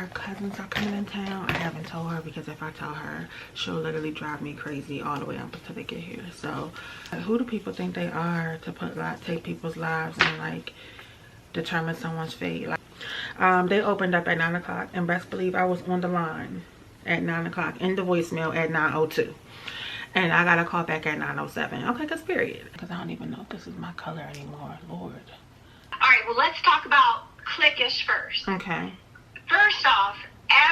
her cousins are coming in town. I haven't told her because if I tell her, she'll literally drive me crazy all the way up until they get here. So who do people think they are to take people's lives and like determine someone's fate? Like, they opened up at 9 o'clock, and best believe I was on the line at 9 o'clock in the voicemail at 9:02, and I got a call back at 9:07. Okay, cause period. Because I don't even know if this is my color anymore. Lord. All right, well, let's talk about cliquish first. Okay. First off,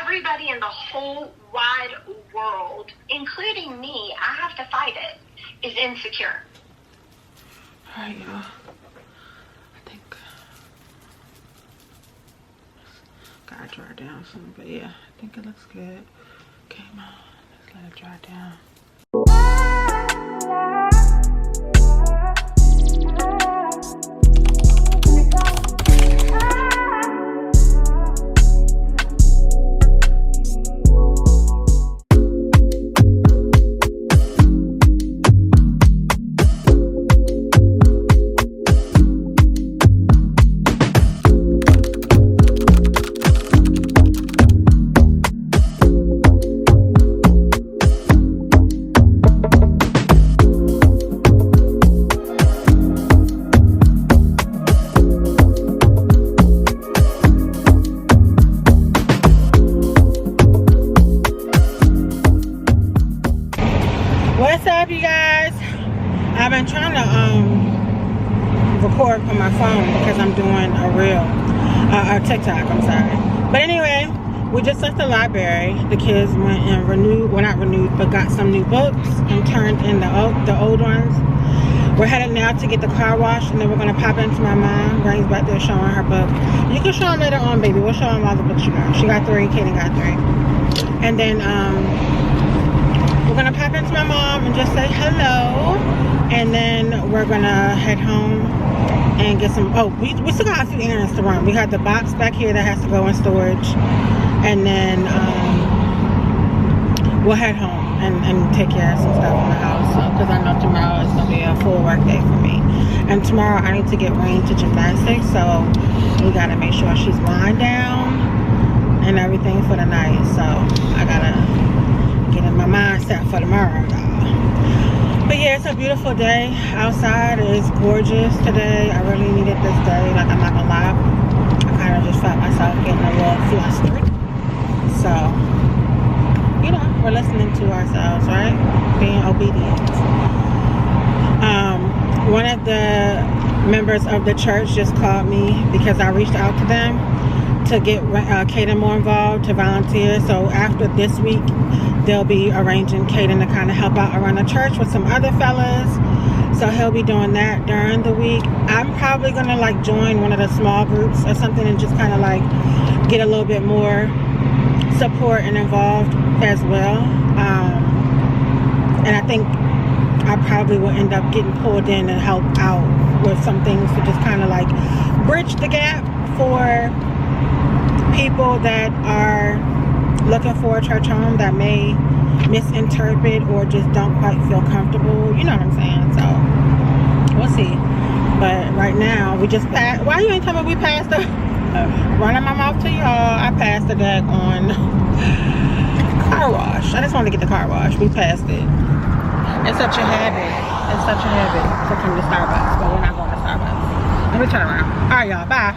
everybody in the whole wide world, including me, I have to fight it, is insecure. All right, y'all. I think gotta dry down soon, but yeah, I think it looks good. Okay, come on, let's let it dry down. What's up, you guys? I've been trying to record from my phone because I'm doing a reel, a TikTok, I'm sorry. But anyway, we just left the library. The kids went and renewed, well not renewed, but got some new books and turned in the old ones. We're headed now to get the car washed, and then we're gonna pop into my mom. Rain's back there showing her book. You can show them later on, baby. We'll show them all the books she got. She got 3, Kaden got 3. And then we're gonna pop into my mom and just say hello, and then we're gonna head home and get some. Oh, we still got a few errands to run. We got the box back here that has to go in storage, and then we'll head home and take care of some stuff in the house, because I know tomorrow is gonna be a full work day for me. And tomorrow I need to get Rain to gymnastics, so we gotta make sure she's lying down and everything for the night. So I gotta get in my mindset for tomorrow, y'all. But yeah, it's a beautiful day outside. It's gorgeous today. I really needed this day, like I'm not gonna lie. I kind of just felt myself getting a little flustered. So, you know, we're listening to ourselves, right? Being obedient. One of the members of the church just called me because I reached out to them to get Kaden more involved, to volunteer. So after this week, they'll be arranging Kaden to kind of help out around the church with some other fellas. So he'll be doing that during the week. I'm probably gonna like join one of the small groups or something and just kind of like get a little bit more support and involved as well. And I think I probably will end up getting pulled in and help out with some things to just kind of like bridge the gap for people that are looking for a church home that may misinterpret or just don't quite feel comfortable. You know what I'm saying? So we'll see. But right now we just passed. Why you ain't telling me we passed the running my mouth to y'all? I passed the dag on car wash. I just wanted to get the car wash. We passed it. It's such a habit. It's such a habit to come to Starbucks, but we're not going to Starbucks. Let me turn around. All right, y'all. Bye.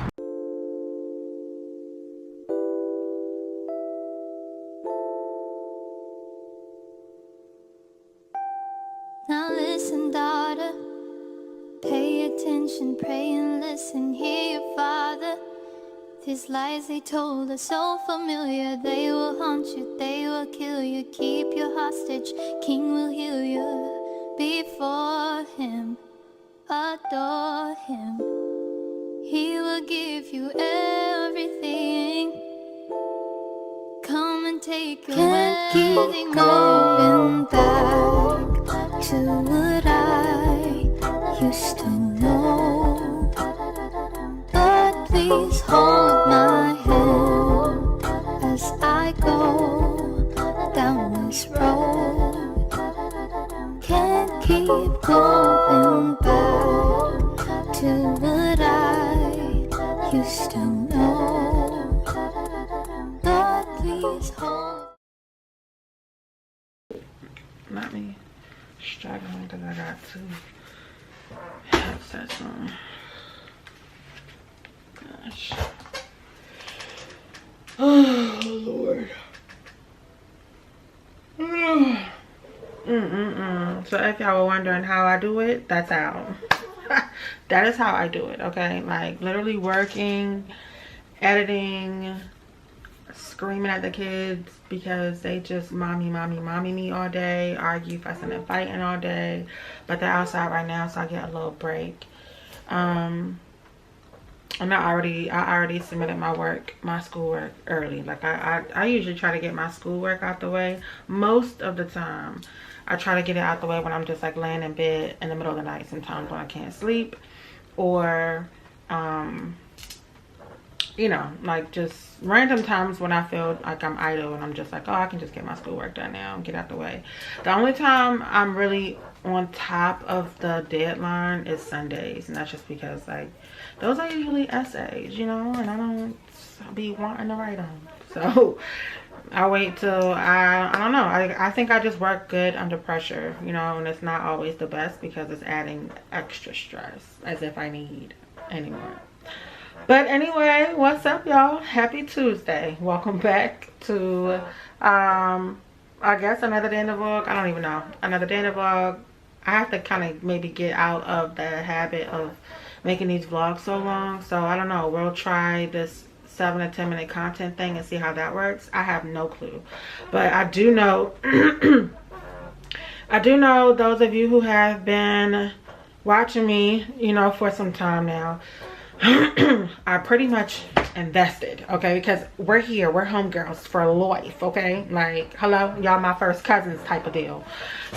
Now listen, daughter, pay attention, pray and listen, hear your father. These lies they told are so familiar, they will haunt you, they will kill you, keep you hostage, King will heal you. Before him, adore him, he will give you everything. Come and take your wedding, going back to what I used to know. But please hold my hand as I go down this road. Can't keep going back to what I used to know. is home. Not me struggling because I got 2 headsets on. Gosh. Oh, Lord. So if y'all were wondering how I do it, that's how. That is how I do it, okay? Like, literally working, editing, screaming at the kids because they just mommy me all day, argue, fussing and fighting all day. But they're outside right now, so I get a little break. And I already submitted my schoolwork early. Like I usually try to get my schoolwork out the way. Most of the time I try to get it out the way when I'm just like laying in bed in the middle of the night, sometimes when I can't sleep, or you know, like just random times when I feel like I'm idle and I'm just like, oh, I can just get my schoolwork done now and get out the way. The only time I'm really on top of the deadline is Sundays, and that's just because like those are usually essays, you know, and I don't be wanting to write them. So I wait till I don't know. I think I just work good under pressure, you know, and it's not always the best because it's adding extra stress as if I need anymore. But anyway, what's up, y'all? Happy Tuesday. Welcome back to I guess another day in the vlog. I don't even know. Another day in the vlog. I have to kind of maybe get out of the habit of making these vlogs so long. So I don't know. We'll try this 7 to 10 minute content thing and see how that works. I have no clue. But I do know I do know those of you who have been watching me, you know, for some time now, are pretty much invested, okay? Because we're here, we're homegirls for life, okay? Like, hello, y'all my first cousins type of deal.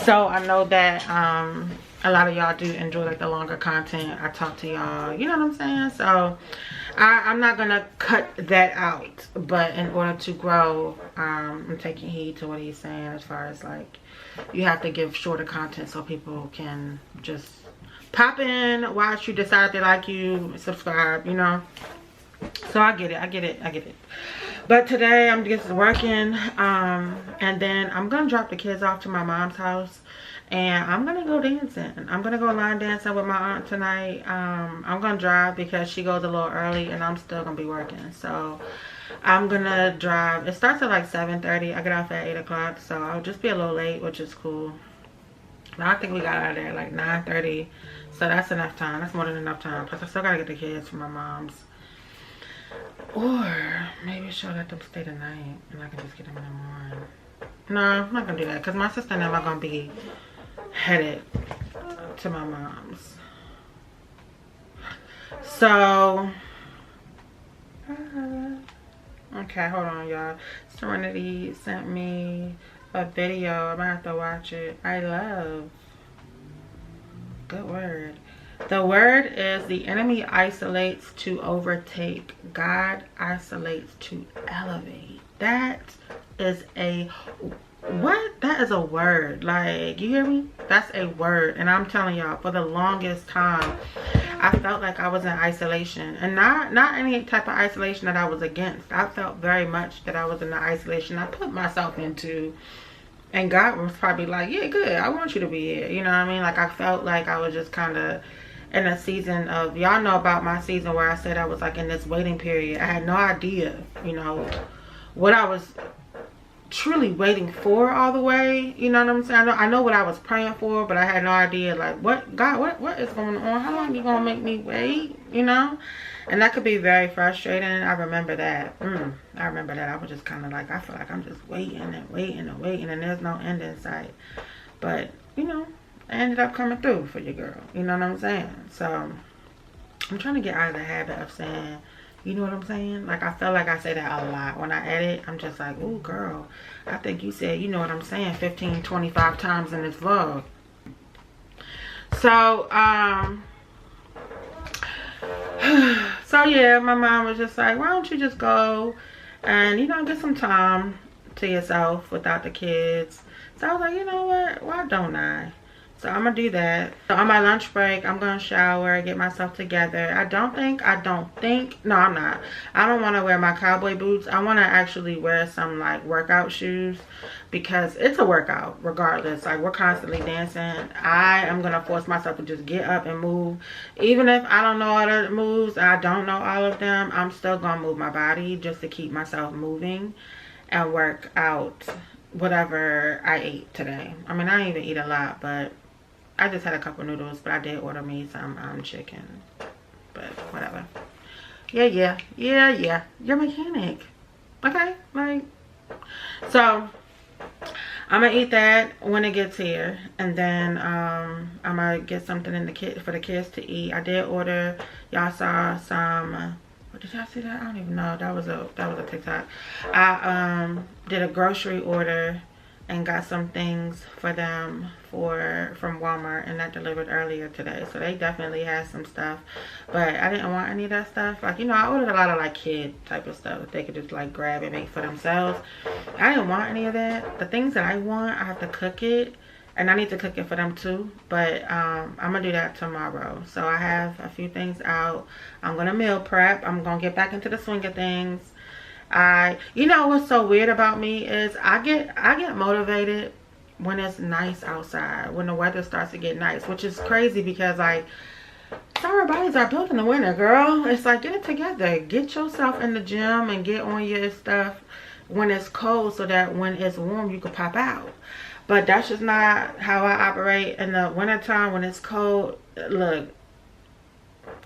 So I know that a lot of y'all do enjoy like the longer content. I talk to y'all, you know what I'm saying? So I'm not gonna cut that out, but in order to grow, I'm taking heed to what he's saying as far as like you have to give shorter content so people can just pop in, watch, you decide they like you, subscribe, you know. So I get it. But today I'm just working, and then I'm gonna drop the kids off to my mom's house, and I'm gonna go dancing. I'm gonna go line dancing with my aunt tonight. I'm gonna drive because she goes a little early and I'm still gonna be working, so I'm gonna drive. It starts at like 7:30. I get off at 8 o'clock, so I'll just be a little late, which is cool. But I think we got out of there like 9:30, so that's enough time. That's more than enough time. Plus I still gotta get the kids from my mom's, or maybe she'll let them stay the night and I can just get them in the morning. No, I'm not gonna do that because my sister and them are gonna be headed to my mom's. So okay, hold on, y'all. Serenity sent me a video. I'm gonna have to watch it. I love. Good word. The word is the enemy isolates to overtake. God isolates to elevate. That is a what? That is a word. Like, you hear me? That's a word. And I'm telling y'all, for the longest time, I felt like I was in isolation. And not any type of isolation that I was against. I felt very much that I was in the isolation I put myself into. And God was probably like, yeah, good, I want you to be here. You know what I mean? Like, I felt like I was just kind of in a season of, y'all know about my season where I said I was like in this waiting period. I had no idea, you know, what I was truly waiting for all the way. You know what I'm saying? I know what I was praying for, but I had no idea, like, what, God, what is going on? How long are you going to make me wait? You know? And that could be very frustrating. I remember that. I remember that. I was just kind of like, I feel like I'm just waiting and waiting and waiting, and there's no end in sight. But, you know, I ended up coming through for your girl. You know what I'm saying? So, I'm trying to get out of the habit of saying, you know what I'm saying? Like, I feel like I say that a lot. When I edit, I'm just like, ooh, girl, I think you said, you know what I'm saying, 15, 25 times in this vlog. So, so yeah, my mom was just like, why don't you just go and, you know, get some time to yourself without the kids. So I was like, you know what, why don't I? So I'm gonna do that. So on my lunch break, I'm gonna shower, get myself together. I don't think, no, I'm not. I don't wanna wear my cowboy boots. I wanna actually wear some like workout shoes because it's a workout regardless. Like we're constantly dancing. I am gonna force myself to just get up and move. Even if I don't know all the moves, I don't know all of them, I'm still gonna move my body just to keep myself moving and work out whatever I ate today. I mean, I didn't even eat a lot, but I just had a couple noodles, but I did order me some chicken. But whatever. Yeah. You're a mechanic. Okay? Like, so I'm gonna eat that when it gets here, and then I'm gonna get something in the for the kids to eat. I did order, y'all saw some, did y'all see that? I don't even know. That was a TikTok. I did a grocery order and got some things for them from Walmart, and that delivered earlier today. So they definitely had some stuff, but I didn't want any of that stuff. Like, you know, I ordered a lot of like kid type of stuff that they could just like grab and make for themselves. I didn't want any of that. The things that I want, I have to cook it, and I need to cook it for them too. But I'm gonna do that tomorrow. So I have a few things out. I'm gonna meal prep. I'm gonna get back into the swing of things. You know what's so weird about me is I get motivated when it's nice outside, when the weather starts to get nice, which is crazy because like summer bodies are built in the winter, girl. It's like, get it together, get yourself in the gym and get on your stuff when it's cold so that when it's warm you can pop out. But that's just not how I operate in the wintertime. When it's cold, look,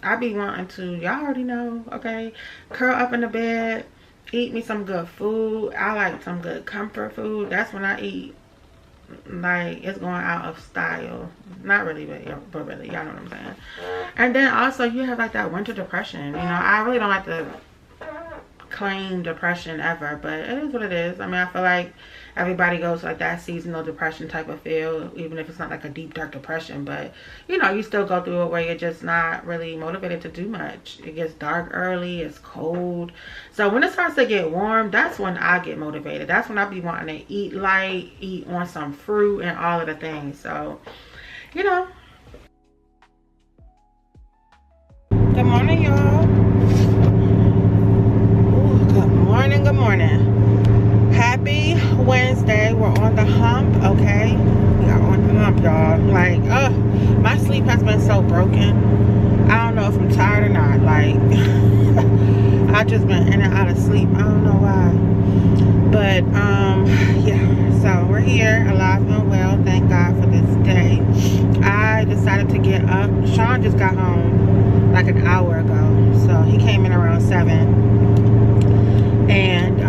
I be wanting to, y'all already know, okay, curl up in the bed, eat me some good food. I like some good comfort food. That's when I eat. Like, it's going out of style. Not really, but really, y'all know what I'm saying. And then also you have like that winter depression. You know, I really don't like to claim depression ever, but it is what it is. I mean, I feel like everybody goes like that seasonal depression type of feel, even if it's not like a deep dark depression. But you know, you still go through it where you're just not really motivated to do much. It gets dark early, it's cold. So when it starts to get warm, that's when I get motivated. That's when I be wanting to eat light, eat on some fruit and all of the things. So, you know. Good morning, y'all. Good morning. Happy Wednesday. We're on the hump, okay? We are on the hump, y'all. Like, my sleep has been so broken. I don't know if I'm tired or not. Like, I've just been in and out of sleep. I don't know why. But, yeah. So, we're here, alive and well. Thank God for this day. I decided to get up. Sean just got home like an hour ago. So, he came in around 7. And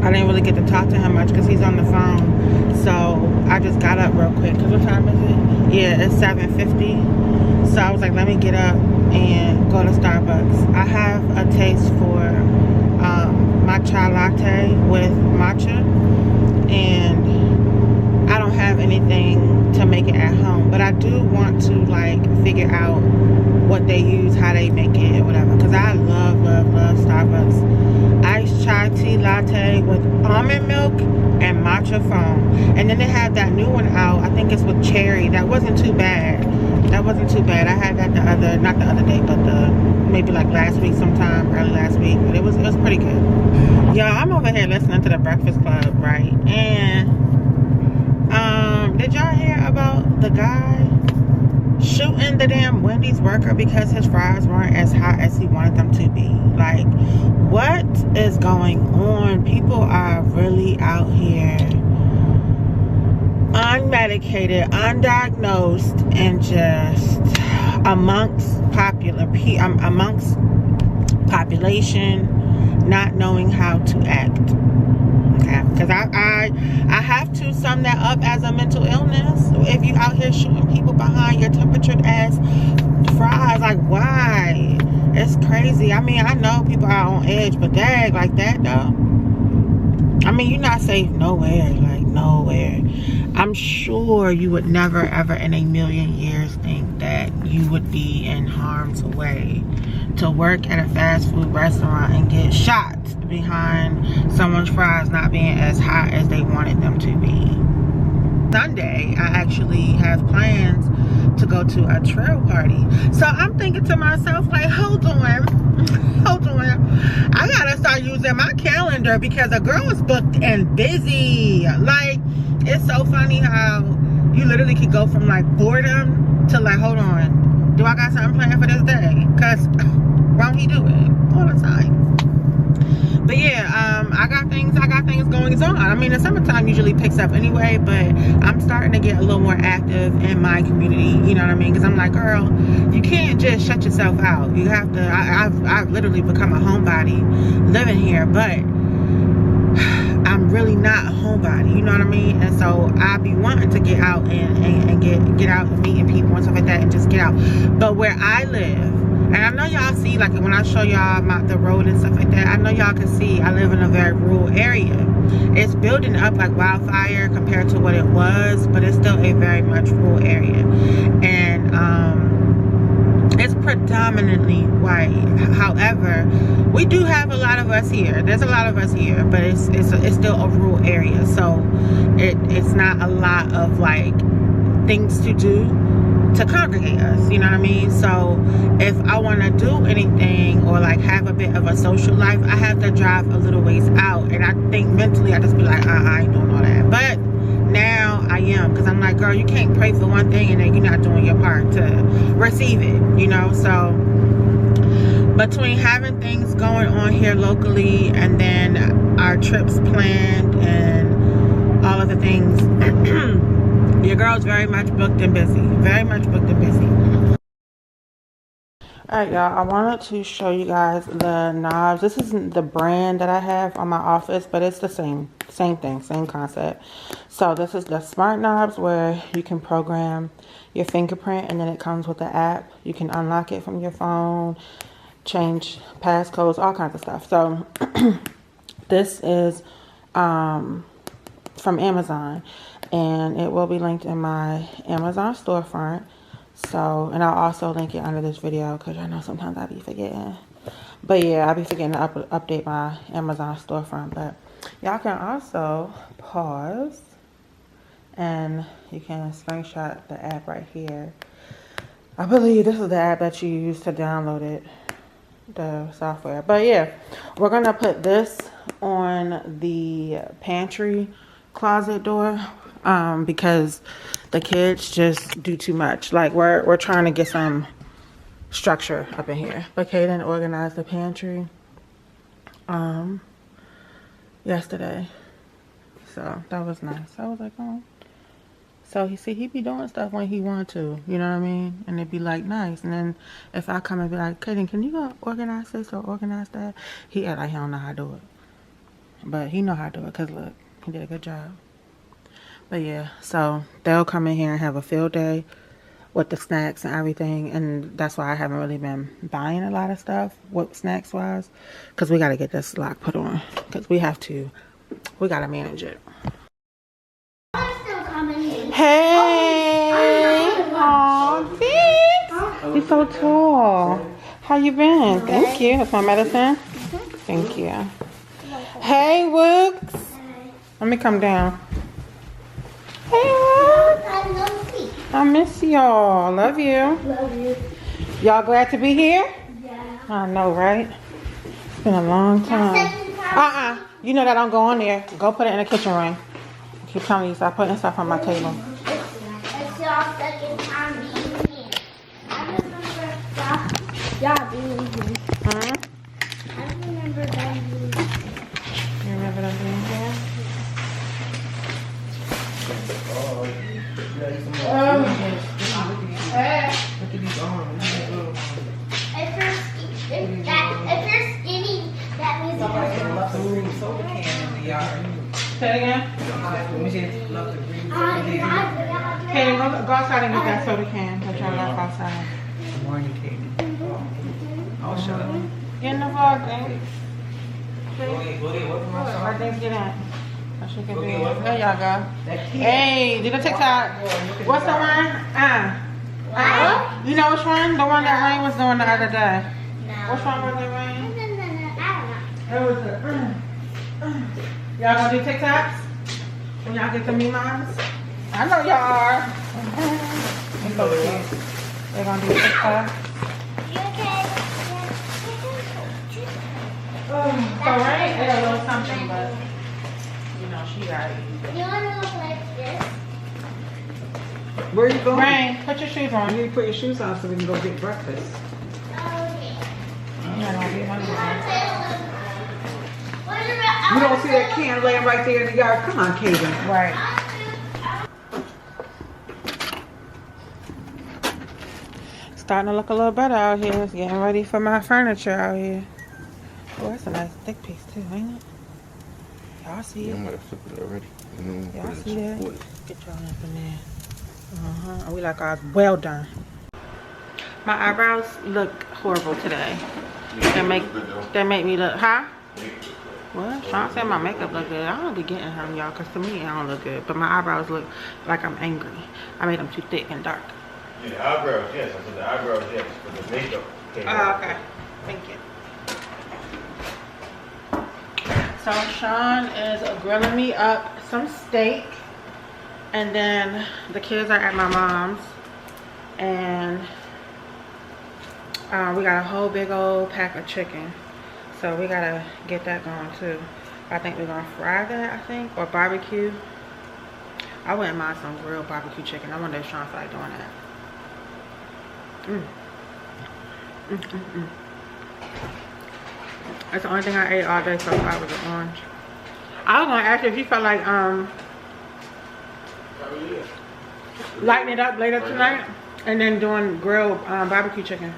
I didn't really get to talk to him much because he's on the phone. So I just got up real quick. Cause what time is it? Yeah, it's 7:50. So I was like, let me get up and go to Starbucks. I have a taste for matcha latte with matcha, and I don't have anything to make it at home. But I do want to like figure out what they use, how they make it, whatever. Because I love Starbucks. Iced chai tea latte with almond milk and matcha foam. And then they have that new one out. I think it's with cherry. That wasn't too bad. I had that not the other day, but maybe like last week sometime, early last week. But it was pretty good. Y'all, I'm over here listening to the Breakfast Club, right? And did y'all hear about the guy shooting the damn Wendy's worker because his fries weren't as hot as he wanted them to be? Like, what is going on? People are really out here unmedicated, undiagnosed, and just amongst population not knowing how to act. Okay, because I have to sum that up as a mental illness. If you out here shooting people behind your temperatured ass fries, like, why? It's crazy. I mean, I know people are on edge, but dang, like that though. I mean, you're not safe nowhere, like nowhere. I'm sure you would never ever in a million years think that you would be in harm's way to work at a fast food restaurant and get shot behind someone's fries not being as hot as they wanted them to be. Sunday, I actually have plans to go to a trail party. So I'm thinking to myself, like, hold on. I gotta start using my calendar because a girl is booked and busy. Like, it's so funny how you literally could go from like boredom to like, hold on, do I got something planned for this day? Because won't he do it all the time? But yeah, I got things going on. I mean, the summertime usually picks up anyway, but I'm starting to get a little more active in my community, you know what I mean? Because I'm like, girl, you can't just shut yourself out. You have to, I've literally become a homebody living here, but I'm really not a homebody, you know what I mean? And so I be wanting to get out and get out and meeting people and stuff like that and just get out. But where I live, and I know y'all see, like when I show y'all the road and stuff like that, I know y'all can see I live in a very rural area. It's building up like wildfire compared to what it was, but it's still a very much rural area. And it's predominantly white. However, we do have a lot of us here. There's a lot of us here, but it's still a rural area. So it's not a lot of like things to do to congregate us, you know what I mean? So if I want to do anything or like have a bit of a social life, I have to drive a little ways out, and I think mentally I just be like, I ain't doing all that. But now I am, because I'm like, girl, you can't pray for one thing and then you're not doing your part to receive it, you know? So between having things going on here locally and then our trips planned and all of the things, your girl's very much booked and busy. Very much booked and busy. Alright, y'all. I wanted to show you guys the knobs. This isn't the brand that I have on my office, but it's the same thing, same concept. So this is the smart knobs where you can program your fingerprint, and then it comes with the app. You can unlock it from your phone, change passcodes, all kinds of stuff. So this is from Amazon, and it will be linked in my Amazon storefront. So, and I'll also link it under this video because I know sometimes I be forgetting. But yeah, I'll be forgetting to update my Amazon storefront. But y'all can also pause and you can screenshot the app right here. I believe this is the app that you use to download it, the software. But yeah, we're gonna put this on the pantry closet door because the kids just do too much. Like we're trying to get some structure up in here. But Kaden organized the pantry yesterday, so that was nice. I was like, oh. So he be doing stuff when he want to, you know what I mean? And it'd be like nice. And then if I come and be like, Kaden, can you go organize this or organize that? He act like he don't know how to do it. But he know how to do it because look, he did a good job. But yeah, so they'll come in here and have a field day with the snacks and everything. And that's why I haven't really been buying a lot of stuff, what snacks wise. Because we got to get this lock put on. Because we got to manage it. Hey! Aw, thanks! You're so tall. How you been? Thank you. That's my medicine. Thank you. Hey, Wooks. Let me come down. Hey, I miss y'all. Love you. Love you. Y'all glad to be here? Yeah. I know, right? It's been a long time. You know that don't go on there. Go put it in the kitchen ring. I keep telling you, stop putting stuff on my table. It's your second time being here. I remember y'all being here. Huh? I remember them being here. You remember them being here? If you're skinny, that means you're soda can in the yard. Say it again. Kaden, go outside and get that soda can that y'all left outside. Good morning, Kaden. Oh, shut up. Get in the vlog, thing. Go get what from my Our son? things get in. I should get Okay, in. what? There y'all go. That kid. Hey, do the TikTok. What's the one? You know which one? The one that Rain was doing the other day. No. Which one was it, Rain? I It was the. Y'all gonna do TikToks? When y'all get the me moms? I know y'all are. It's so cute. They're gonna do TikTok. You okay? So Rain ate a little something, but you know she gotta eat. You want to look like this? Where are you going? Rain, put your shoes on. You need to put your shoes on so we can go get breakfast. Oh, yeah. I'm not gonna be hungry. You don't see that can laying right there in the yard? Come on, Kaden. Right. Starting to look a little better out here. It's getting ready for my furniture out here. Oh, that's a nice thick piece too, ain't it? Y'all see it? I'm gonna flip it already. Y'all see that? Get y'all up in there. We like ours well done. My eyebrows look horrible today. They make me look, huh? What? Sean said my makeup look good. I don't be getting her, y'all, because to me, I don't look good. But my eyebrows look like I'm angry. I made them too thick and dark. Yeah, the eyebrows, yes. I said the eyebrows, yes. But the makeup came Oh, out. okay. Thank you. So Sean is grilling me up some steak. And then the kids are at my mom's. And we got a whole big old pack of chicken. So we gotta get that going too. I think we're gonna fry that, or barbecue. I wouldn't mind some grilled barbecue chicken. I wonder if Sean feel like doing that. That's the only thing I ate all day so far was an orange. I was gonna ask you if you felt like lighting it up later tonight and then doing grilled barbecue chicken.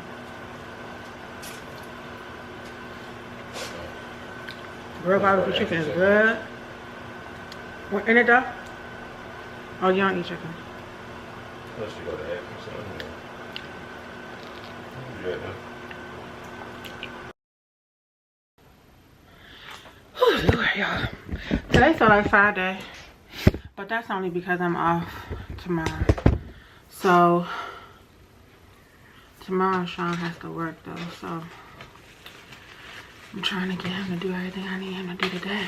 Grilled barbecue chicken is good. What in it though? Oh, you don't eat chicken. Unless you go to egg or something. Yeah, Whew, Lord, y'all. Today felt like Friday, but that's only because I'm off tomorrow. So tomorrow Sean has to work though, so I'm trying to get him to do everything I need him to do today.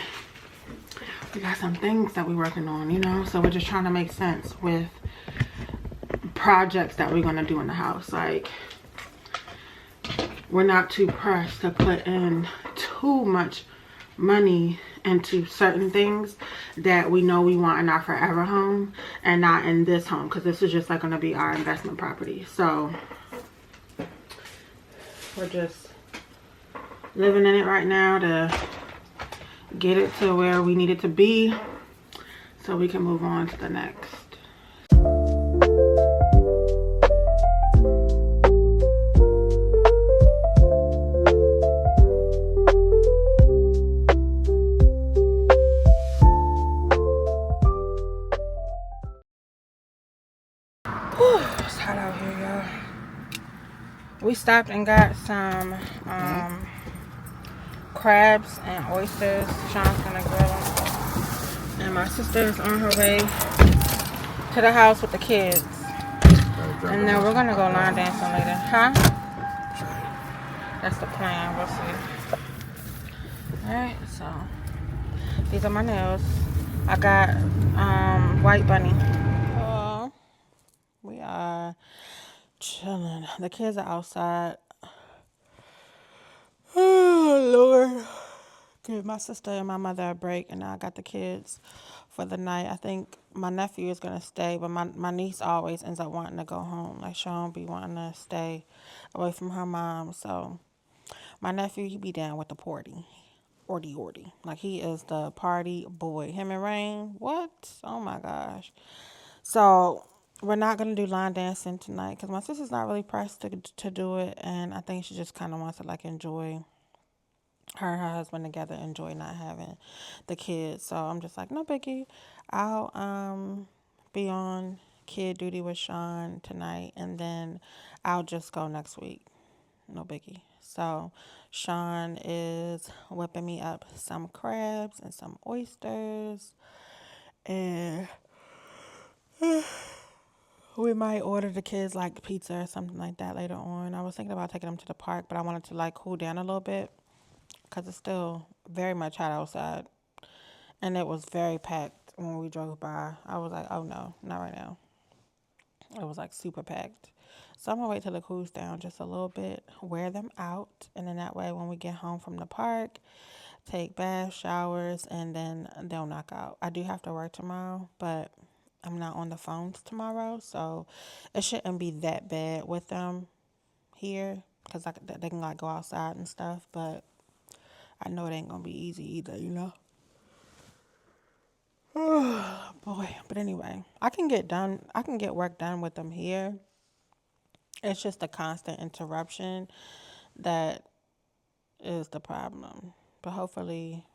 We got some things that we're working on, you know, so we're just trying to make sense with projects that we're going to do in the house. Like, we're not too pressed to put in too much money into certain things that we know we want in our forever home and not in this home, because this is just like going to be our investment property. So we're just living in it right now to get it to where we need it to be so we can move on to the next. Whew, it's hot out here, y'all. We stopped and got some crabs and oysters. Sean's gonna grill them. And my sister is on her way to the house with the kids. And then we're gonna go line dancing later. Huh? That's the plan. We'll see. Alright, so these are my nails. I got white bunny. We are chilling. The kids are outside. Oh, Lord. Give my sister and my mother a break, and I got the kids for the night. I think my nephew is going to stay, but my niece always ends up wanting to go home. Like, she don't be wanting to stay away from her mom. So my nephew, he be down with the party. Ordy. Like, he is the party boy. Him and Rain, what? Oh, my gosh. So we're not going to do line dancing tonight because my sister's not really pressed to do it. And I think she just kind of wants to, like, enjoy her and her husband together, enjoy not having the kids. So I'm just like, no biggie. I'll be on kid duty with Sean tonight, and then I'll just go next week. No biggie. So Sean is whipping me up some crabs and some oysters, and we might order the kids like pizza or something like that later on. I was thinking about taking them to the park, but I wanted to like cool down a little bit because it's still very much hot outside, and it was very packed when we drove by. I was like, oh no, not right now. It was like super packed. So I'm gonna wait till it cools down just a little bit, wear them out, and then that way when we get home from the park, take baths, showers, and then they'll knock out. I do have to work tomorrow, but I'm not on the phones tomorrow, so it shouldn't be that bad with them here because they can like go outside and stuff, but I know it ain't gonna be easy either, you know. Oh boy, but anyway, I can get work done with them here. It's just the constant interruption that is the problem. But hopefully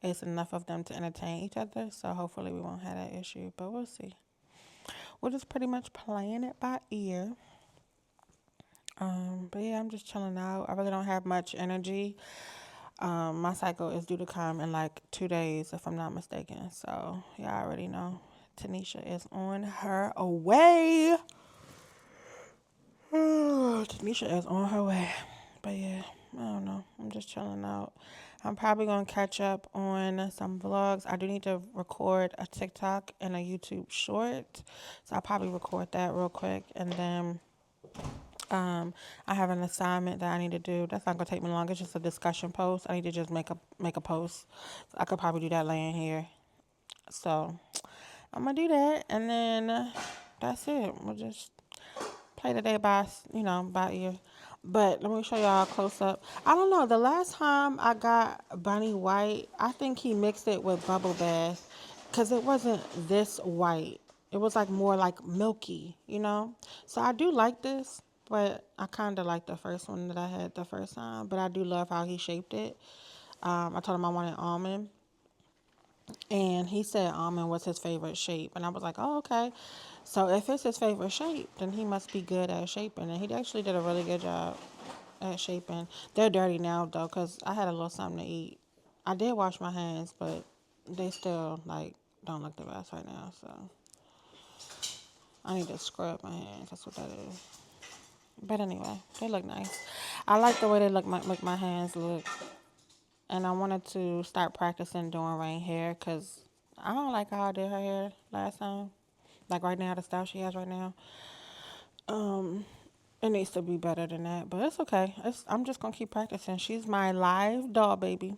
it's enough of them to entertain each other, so hopefully we won't have that issue, but we'll see. We're just pretty much playing it by ear. But yeah, I'm just chilling out. I really don't have much energy. My cycle is due to come in like 2 days, if I'm not mistaken. So yeah, I already know. Tanisha is on her way. Tanisha is on her way. But yeah, I don't know. I'm just chilling out. I'm probably going to catch up on some vlogs. I do need to record a TikTok and a YouTube short. So I'll probably record that real quick. And then I have an assignment that I need to do. That's not going to take me long. It's just a discussion post. I need to just make a post. So I could probably do that laying here. So I'm going to do that. And then that's it. We'll just play the day by ear. But let me show y'all a close up. I don't know. The last time I got Bunny White, I think he mixed it with Bubble Bath because it wasn't this white. It was like more like milky, you know? So I do like this, but I kind of like the first one that I had the first time. But I do love how he shaped it. I told him I wanted almond. And he said almond was his favorite shape. And I was like, oh, okay. So if it's his favorite shape, then he must be good at shaping. And he actually did a really good job at shaping. They're dirty now, though, because I had a little something to eat. I did wash my hands, but they still, like, don't look the best right now. So I need to scrub my hands. That's what that is. But anyway, they look nice. I like the way they make my hands look. And I wanted to start practicing doing Rain hair because I don't like how I did her hair last time. Like right now, the style she has right now. It needs to be better than that, but it's okay. I'm just going to keep practicing. She's my live doll baby.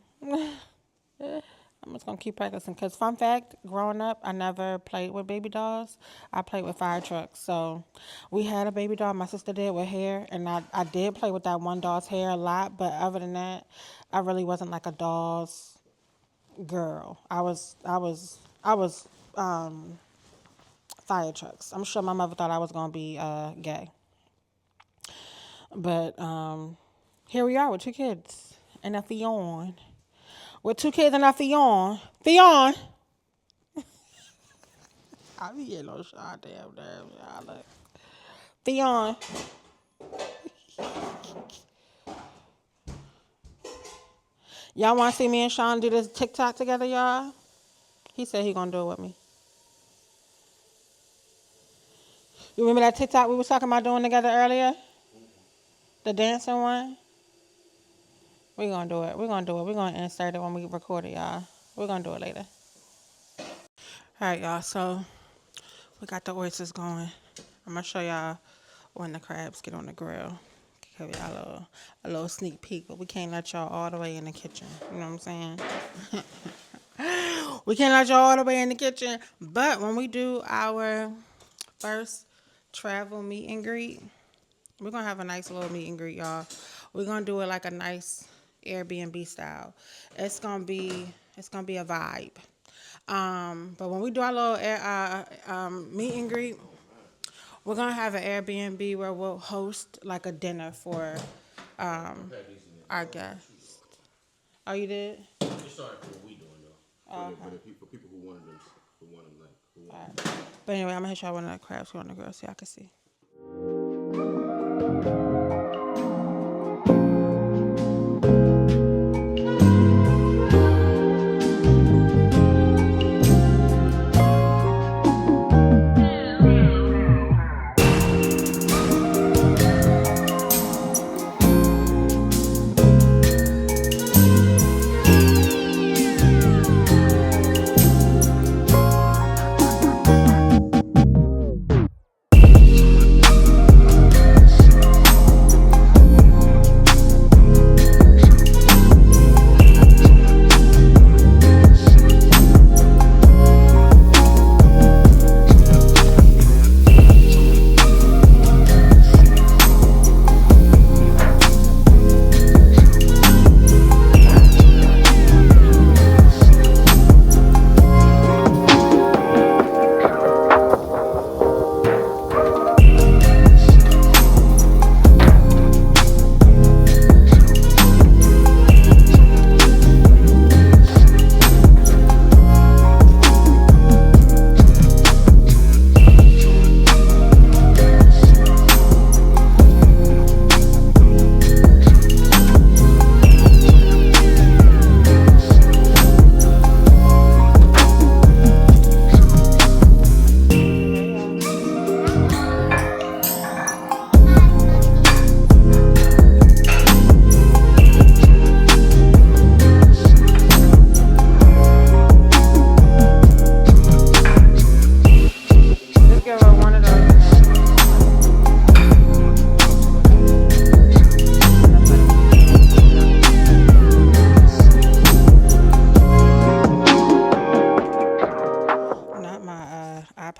I'm just going to keep practicing because fun fact, growing up, I never played with baby dolls. I played with fire trucks. So we had a baby doll my sister did with hair, and I did play with that one doll's hair a lot, but other than that, I really wasn't like a doll's girl. I was fire trucks. I'm sure my mother thought I was going to be gay. But here we are with 2 kids and a fion. With 2 kids and a fion. Fion! I be getting no shot damn nerves, y'all. Look. Fion. Y'all want to see me and Sean do this TikTok together, y'all? He said he going to do it with me. You remember that TikTok we was talking about doing together earlier? The dancing one? We're going to do it. We're going to do it. We're going to insert it when we record it, y'all. We're going to do it later. All right, y'all. So we got the oysters going. I'm going to show y'all when the crabs get on the grill. Give y'all a little sneak peek, but we can't let y'all all the way in the kitchen. You know what I'm saying? We can't let y'all all the way in the kitchen. But when we do our first travel meet and greet, we're going to have a nice little meet and greet, y'all. We're going to do it like a nice Airbnb style. It's going to be a vibe. But when we do our little meet and greet, we're going to have an Airbnb where we'll host like a dinner for our guests. Oh, you did? It's sorry for what we doing though. For people who wanted them, Right. But anyway, I'm going to hit y'all one of the crabs on the grill so y'all can see.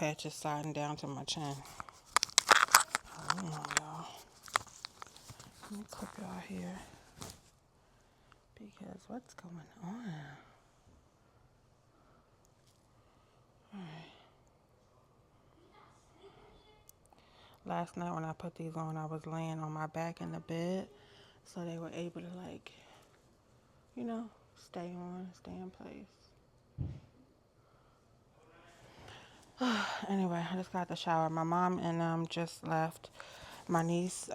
patch is sliding down to my chin. Hold on, y'all. Let me clip y'all here. Because what's going on? Alright. Last night when I put these on, I was laying on my back in the bed. So they were able to, like, you know, stay in place. Anyway, I just got the shower. My mom and just left. My niece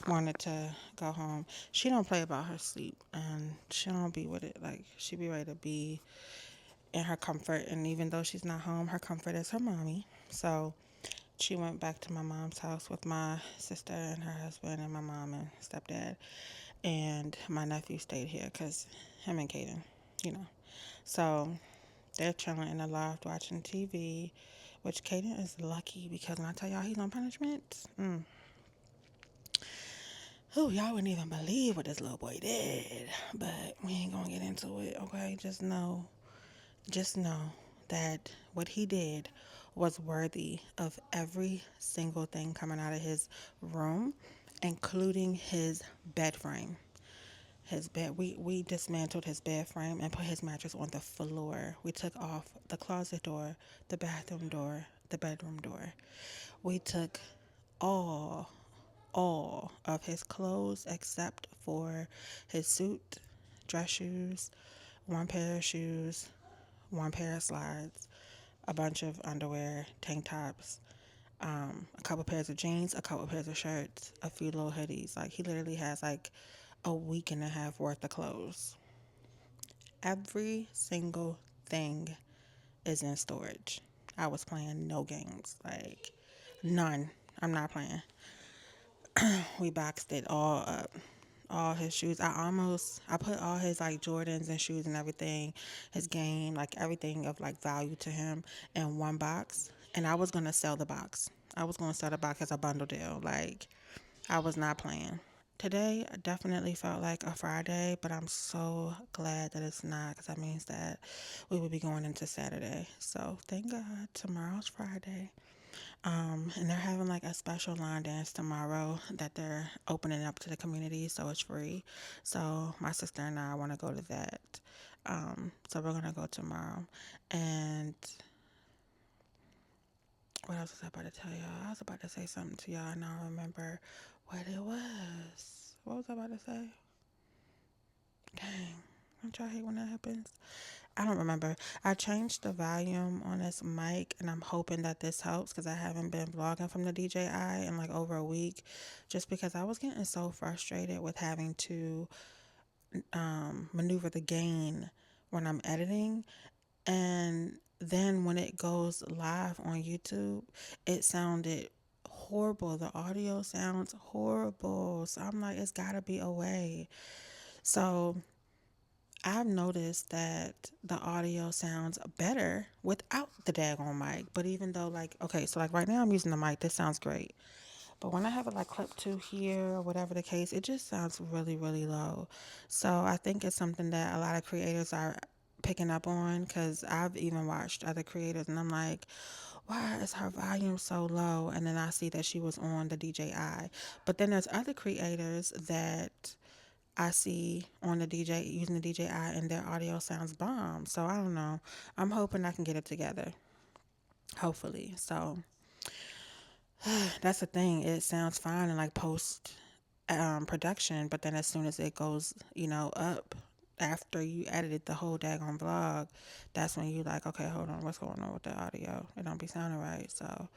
wanted to go home. She don't play about her sleep, and she don't be with it. Like, she be ready to be in her comfort. And even though she's not home, her comfort is her mommy. So she went back to my mom's house with my sister and her husband and my mom and stepdad. And my nephew stayed here because him and Kaden, you know. So they're chilling in the loft watching TV, which Kaden is lucky because when I tell y'all he's on punishment, y'all wouldn't even believe what this little boy did. But we ain't gonna get into it, okay? Just know that what he did was worthy of every single thing coming out of his room, including his bed frame. His bed, we dismantled his bed frame and put his mattress on the floor. We took off the closet door, the bathroom door, the bedroom door. We took all of his clothes except for his suit, dress shoes, one pair of shoes, one pair of slides, a bunch of underwear, tank tops, a couple pairs of jeans, a couple pairs of shirts, a few little hoodies. Like, he literally has like a week and a half worth of clothes. Every single thing is in storage. I was playing no games, like none. I'm not playing. We boxed it all up. All his shoes. I put all his like Jordans and shoes and everything, his game, like everything of like value to him in one box. And I was going to sell the box. I was going to sell the box as a bundle deal. Like, I was not playing. Today definitely felt like a Friday, but I'm so glad that it's not because that means that we will be going into Saturday. So thank God tomorrow's Friday. And they're having like a special line dance tomorrow that they're opening up to the community, so it's free. So my sister and I want to go to that. So we're gonna go tomorrow. And what else was I about to tell y'all? I was about to say something to y'all and I don't remember what it was. What was I about to say? Dang. Don't y'all hate when that happens? I don't remember. I changed the volume on this mic and I'm hoping that this helps because I haven't been vlogging from the DJI in like over a week just because I was getting so frustrated with having to maneuver the gain when I'm editing, and then when it goes live on YouTube it sounded horrible. The audio sounds horrible, so I'm like, it's gotta be a way. So I've noticed that the audio sounds better without the daggone mic. But even though, like, okay, so like right now I'm using the mic, this sounds great. But when I have it like clipped to here or whatever the case, it just sounds really, really low. So I think it's something that a lot of creators are picking up on because I've even watched other creators and I'm like, why is her volume so low? And then I see that she was on the DJI. But then there's other creators that I see on the DJ using the DJI and their audio sounds bomb. So I don't know. I'm hoping I can get it together. Hopefully. So that's the thing. It sounds fine in like post production, but then as soon as it goes, up after you edited the whole daggone vlog, that's when you like, okay, hold on, what's going on with the audio? It don't be sounding right. So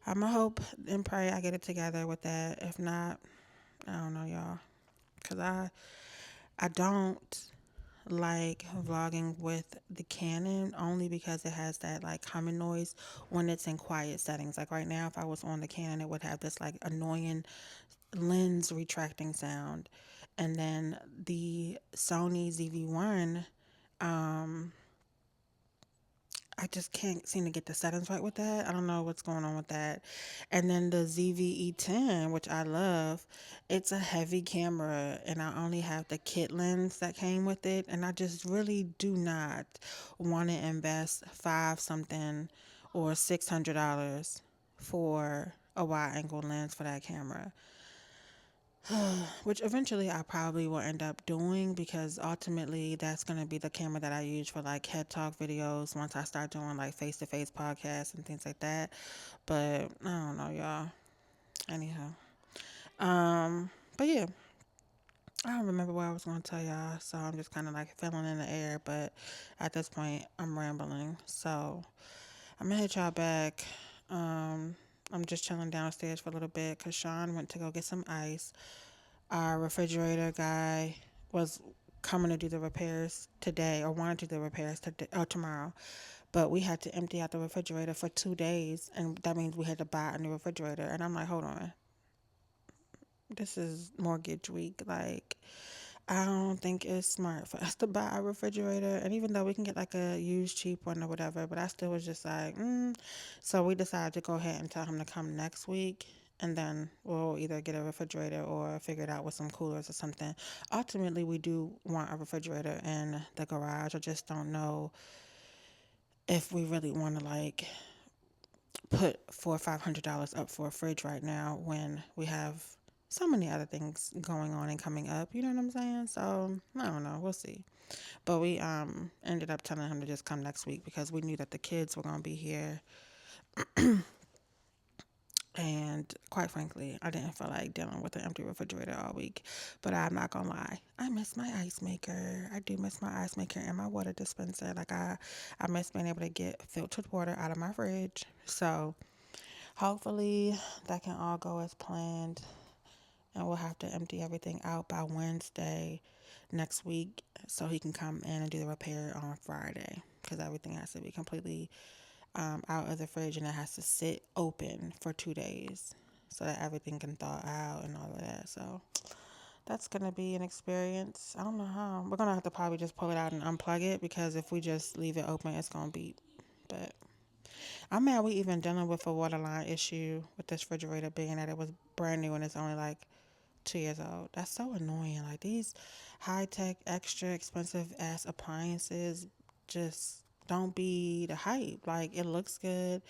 I'ma hope and pray I get it together with that. If not, I don't know, y'all. Cause I don't like vlogging with the Canon only because it has that like humming noise when it's in quiet settings. Like right now, if I was on the Canon, it would have this like annoying lens retracting sound. And then the Sony ZV-1, I just can't seem to get the settings right with that. I don't know what's going on with that. And then the ZV-E10, which I love, it's a heavy camera and I only have the kit lens that came with it. And I just really do not want to invest five something or $600 for a wide angle lens for that camera. Which eventually I probably will end up doing, because ultimately that's going to be the camera that I use for like head talk videos once I start doing like face-to-face podcasts and things like that. But I don't know, y'all. Anyhow. But yeah. I don't remember what I was going to tell y'all, so I'm just kind of like filling in the air, but at this point I'm rambling. So I'm going to hit y'all back. I'm just chilling downstairs for a little bit because Sean went to go get some ice. Our refrigerator guy was coming to do the repairs today, or wanted to do the repairs today or tomorrow, but we had to empty out the refrigerator for 2 days, and that means we had to buy a new refrigerator. And I'm like, hold on, this is mortgage week. Like, I don't think it's smart for us to buy a refrigerator. And even though we can get like a used cheap one or whatever, but I still was just like, So we decided to go ahead and tell him to come next week. And then we'll either get a refrigerator or figure it out with some coolers or something. Ultimately, we do want a refrigerator in the garage. I just don't know if we really want to like put $400 or $500 up for a fridge right now when we have so many other things going on and coming up. You know what I'm saying? So I don't know. We'll see. But we ended up telling him to just come next week because we knew that the kids were gonna be here. And quite frankly, I didn't feel like dealing with an empty refrigerator all week. But I'm not gonna lie, I miss my ice maker. I do miss my ice maker and my water dispenser. Like I miss being able to get filtered water out of my fridge. So hopefully that can all go as planned, and we'll have to empty everything out by Wednesday next week so he can come in and do the repair on Friday, because everything has to be completely out of the fridge, and it has to sit open for 2 days so that everything can thaw out and all of that. So that's gonna be an experience. I don't know how. We're gonna have to probably just pull it out and unplug it, because if we just leave it open, it's gonna beep. But I'm mad we even dealing with a water line issue with this refrigerator, being that it was brand new and it's only like 2 years old. That's so annoying. Like, these high tech, extra expensive ass appliances just don't be the hype. Like, it looks good.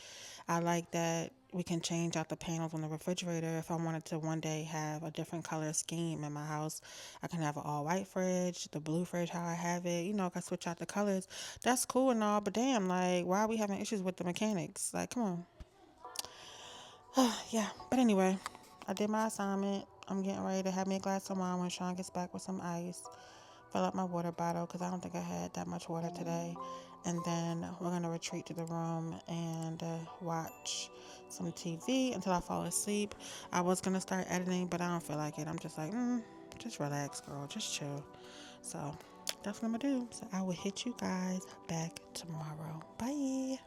I like that we can change out the panels on the refrigerator. If I wanted to one day have a different color scheme in my house, I can have an all white fridge, the blue fridge, how I have it. You know, I can switch out the colors. That's cool and all, but damn, like, why are we having issues with the mechanics? Like, come on. Yeah, but anyway, I did my assignment. I'm getting ready to have me a glass of wine when Sean gets back with some ice. Fill up my water bottle because I don't think I had that much water today. And then we're going to retreat to the room and watch some TV until I fall asleep. I was going to start editing, but I don't feel like it. I'm just like, just relax, girl. Just chill. So that's what I'm going to do. So I will hit you guys back tomorrow. Bye.